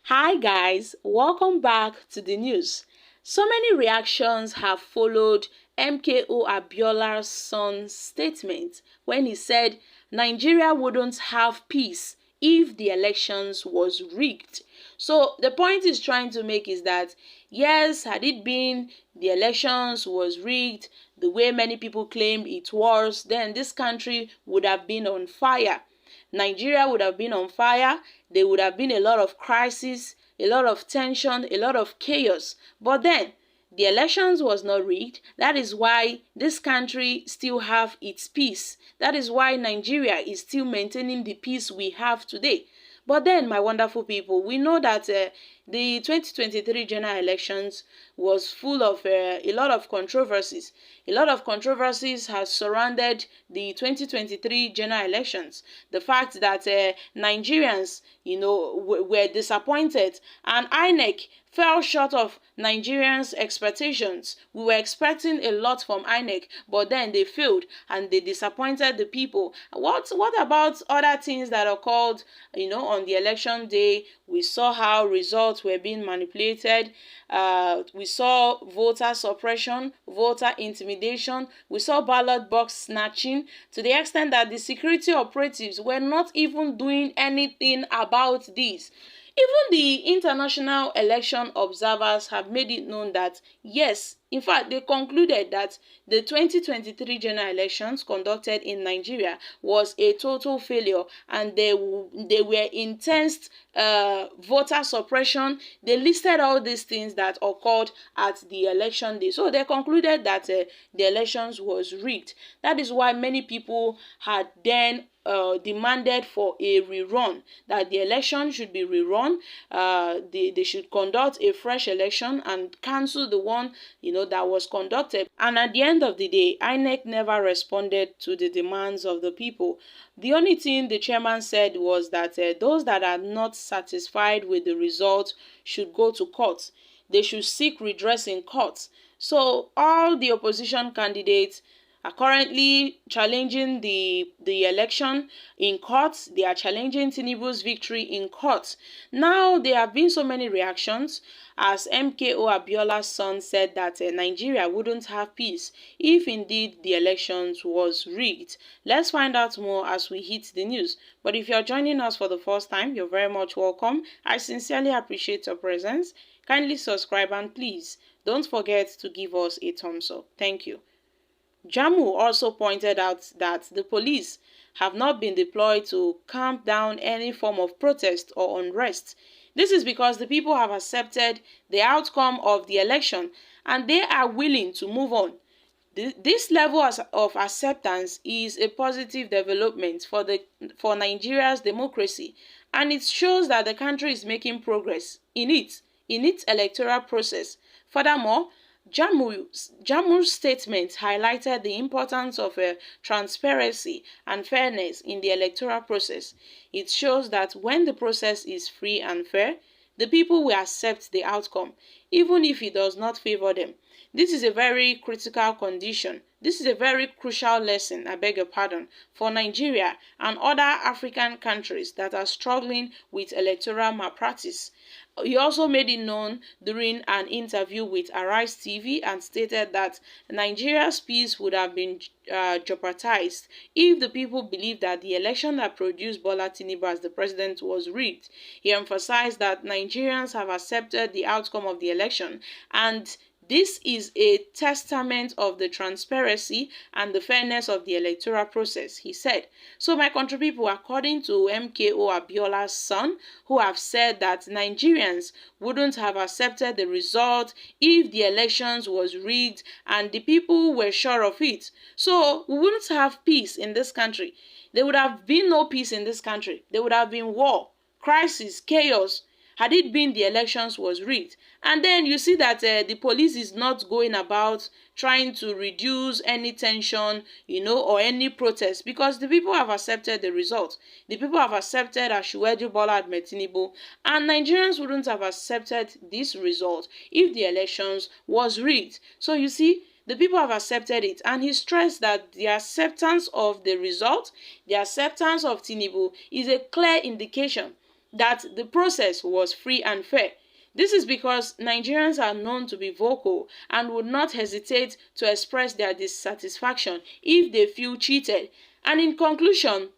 Hi guys, welcome back to the news. So many reactions have followed MKO Abiola's son's statement when he said Nigeria wouldn't have peace if the elections was rigged. So the point he's trying to make is that yes, had it been the elections was rigged the way many people claim it was, then this country would have been on fire. Nigeria would have been on fire. There would have been a lot of crisis, a lot of tension, a lot of chaos. But then the elections was not rigged. That is why this country still have its peace. That is why Nigeria is still maintaining the peace we have today. But then, my wonderful people, we know that the 2023 general elections was full of a lot of controversies. A lot of controversies has surrounded the 2023 general elections. The fact that Nigerians, were disappointed, and INEC fell short of Nigerians' expectations. We were expecting a lot from INEC, but then they failed and they disappointed the people. What about other things that occurred, on the election day? We saw how results were being manipulated. We saw voter suppression, voter intimidation. We saw ballot box snatching to the extent that the security operatives were not even doing anything about this. Even the international election observers have made it known that yes, in fact, they concluded that the 2023 general elections conducted in Nigeria was a total failure, and they were intense voter suppression. They listed all these things that occurred at the election day. So they concluded that the elections was rigged. That is why many people had then demanded for a rerun, that the election should be rerun. They should conduct a fresh election and cancel the one that was conducted. And at the end of the day, INEC never responded to the demands of the people. The only thing the chairman said was that those that are not satisfied with the result should go to court. They should seek redress in court. So all the opposition candidates are currently challenging the election in court. They are challenging TINUBU's victory in court. Now, there have been so many reactions as MKO Abiola's son said that Nigeria wouldn't have peace if indeed the elections was rigged. Let's find out more as we hit the news. But if you're joining us for the first time, you're very much welcome. I sincerely appreciate your presence. Kindly subscribe and please don't forget to give us a thumbs up. Thank you. Jamu also pointed out that the police have not been deployed to calm down any form of protest or unrest. This is because the people have accepted the outcome of the election and they are willing to move on. This level of acceptance is a positive development for Nigeria's democracy, and it shows that the country is making progress in its electoral process. Furthermore, Jamu's statement highlighted the importance of transparency and fairness in the electoral process. It shows that when the process is free and fair, the people will accept the outcome, even if it does not favor them. This is a very critical condition. This is a very crucial lesson, I beg your pardon, for Nigeria and other African countries that are struggling with electoral malpractice. He also made it known during an interview with Arise TV and stated that Nigeria's peace would have been jeopardized if the people believed that the election that produced Bola Tinubu as the president was rigged. He emphasized that Nigerians have accepted the outcome of the election, and this is a testament of the transparency and the fairness of the electoral process, he said. So, my country people, according to MKO Abiola's son, who have said that Nigerians wouldn't have accepted the result if the elections was rigged and the people were sure of it. So, we wouldn't have peace in this country. There would have been no peace in this country. There would have been war, crisis, chaos, had it been the elections was rigged. And then you see that the police is not going about trying to reduce any tension, or any protest, because the people have accepted the result. The people have accepted Asiwaju Bola Tinubu, and Nigerians wouldn't have accepted this result if the elections was rigged. So you see, the people have accepted it, and he stressed that the acceptance of the result, the acceptance of Tinubu, is a clear indication that the process was free and fair. This is because Nigerians are known to be vocal and would not hesitate to express their dissatisfaction if they feel cheated. And in conclusion,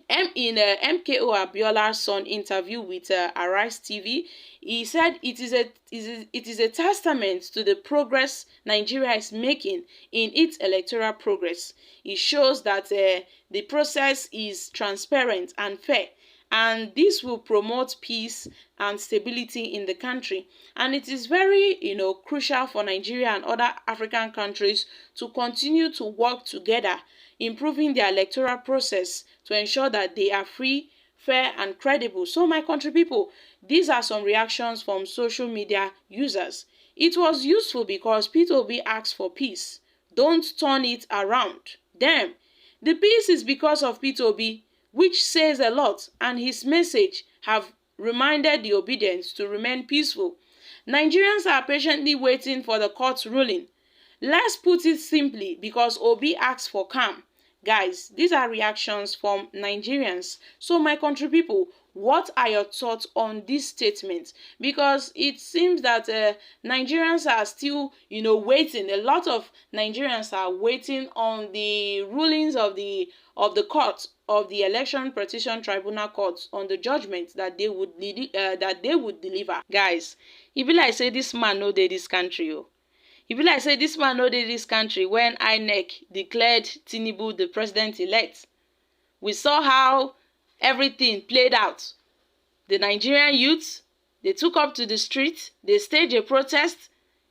in MKO Abiola's son interview with Arise TV, he said it is a testament to the progress Nigeria is making in its electoral progress. It shows that the process is transparent and fair, and this will promote peace and stability in the country. And it is very, crucial for Nigeria and other African countries to continue to work together, improving their electoral process to ensure that they are free, fair, and credible. So, my country people, these are some reactions from social media users. It was useful because Peter Obi asked for peace. Don't turn it around. Damn. The peace is because of Peter Obi, which says a lot, and his message have reminded the obedience to remain peaceful. Nigerians are patiently waiting for the court's ruling. Let's put it simply, because Obi asked for calm. Guys, these are reactions from Nigerians. So, my country people, what are your thoughts on this statement? Because it seems that Nigerians are still, waiting. A lot of Nigerians are waiting on the rulings of the court, of the Election Petition Tribunal court, on the judgment that they would deliver. Guys, e be like say this man no dey this country o. E be like say this man no dey this country when INEC declared TINUBU the president-elect. We saw how everything played out. The Nigerian youths, they took up to the street, they staged a protest.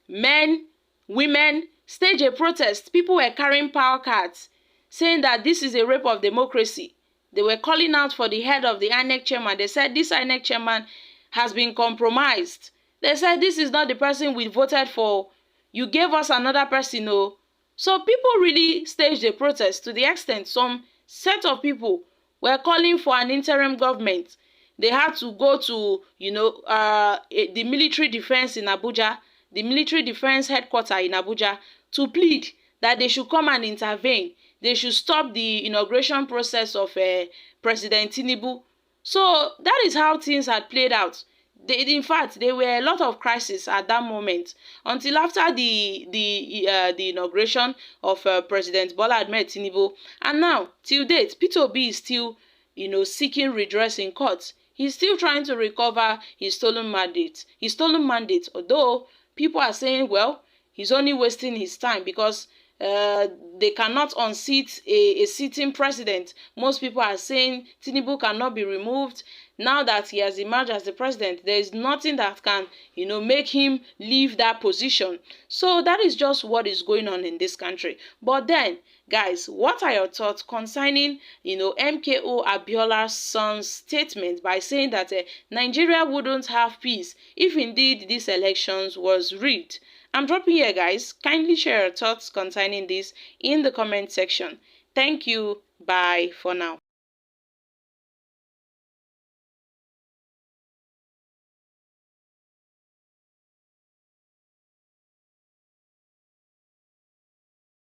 Men, women staged a protest. People were carrying power cards saying that this is a rape of democracy. They were calling out for the head of the INEC chairman. They said this INEC chairman has been compromised. They said this is not the person we voted for. You gave us another person, oh. So people really staged a protest to the extent some set of people were calling for an interim government. They had to go to, the military defense in Abuja, the military defense headquarters in Abuja, to plead that they should come and intervene. They should stop the inauguration process of President TINUBU. So that is how things had played out. In fact, there were a lot of crises at that moment until after the inauguration of President Bola Ahmed Tinubu. And now, till date, Peter Obi is still, seeking redress in court. He's still trying to recover his stolen mandate. Although people are saying, well, he's only wasting his time because they cannot unseat a sitting president. Most people are saying Tinubu cannot be removed. Now that he has emerged as the president, there is nothing that can, make him leave that position. So that is just what is going on in this country. But then, guys, what are your thoughts concerning, MKO Abiola's son's statement by saying that Nigeria wouldn't have peace if indeed these elections was rigged? I'm dropping here, guys. Kindly share your thoughts concerning this in the comment section. Thank you. Bye for now.